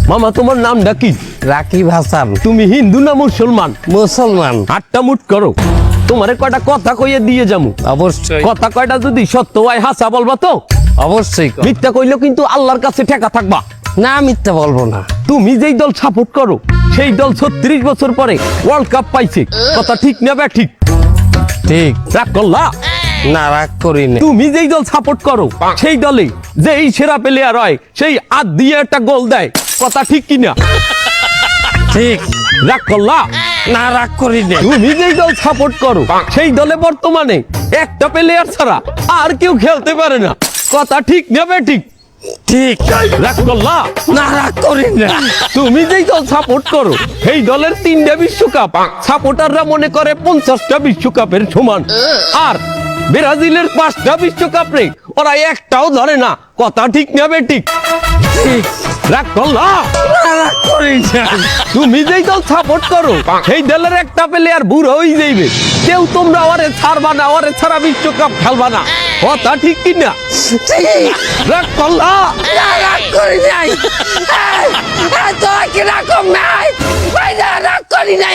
মামা তোমার নামটা কি? রাকিব হাসান। তুমি হিন্দু না মুসলমান? মুসলমান। আটটা মুট করো, তোমারে কয়টা কথা কইয়ে দিয়ে যামু। অবশ্যই কথা কয়টা যদি সত্য হয় হাসা বলবা তো? অবশ্যই। মিথ্যা কইলেও কিন্তু আল্লাহর কাছে ঠেকা থাকবা। না মিথ্যা বলবো না। তুমি যেই দল সাপোর্ট করো সেই দল 36 বছর পরে ওয়ার্ল্ড কাপ পাইছে, কথা ঠিক না বে ঠিক? ঠিক। রাগ করলা? না রাগ করি না। তুমি যেই দল সাপোর্ট করো সেই দলে যেই সেরা প্লেয়ার হয় সেই আদ দিয়ে একটা গোল দেয়, কথা ঠিক কিনা? ঠিক। রাগ করলা? না রাগ করি না। তুমি যেই দল সাপোর্ট করো সেই দলে বর্তমানে একটা প্লেয়ার ছাড়া আর কেউ খেলতে পারে না, কথা ঠিক না বে ঠিক? ঠিক। রাগ করলা? না রাগ করি না। তুমি যেই দল সাপোর্ট করো সেই দলের 3টা বিশ্বকাপ সাপোর্টাররা মনে করে 50টা বিশ্বকাপের সমান, আর ব্রাজিলের 5টা বিশ্বকাপ রে ওরা একটাও ধরে না, কথা ঠিক না বে ঠিক? ঠিক। রাগ করলা? না রাগ করি না। তুমি যেই দল সাপোর্ট করো সেই দলের একটা প্লেয়ার বুড়ো হয়ে যাইবে, কেউ তোমরা ওরে ছাড়বা না, ওরে ছাড়া বিশ্বকাপ খেলবা না, কথা ঠিক কিনা? ঠিক। রাগ করলা? না রাগ করি নাই। এই, এই, তোরা কি রাগ নাই? ভাই না রাগ করি নাই।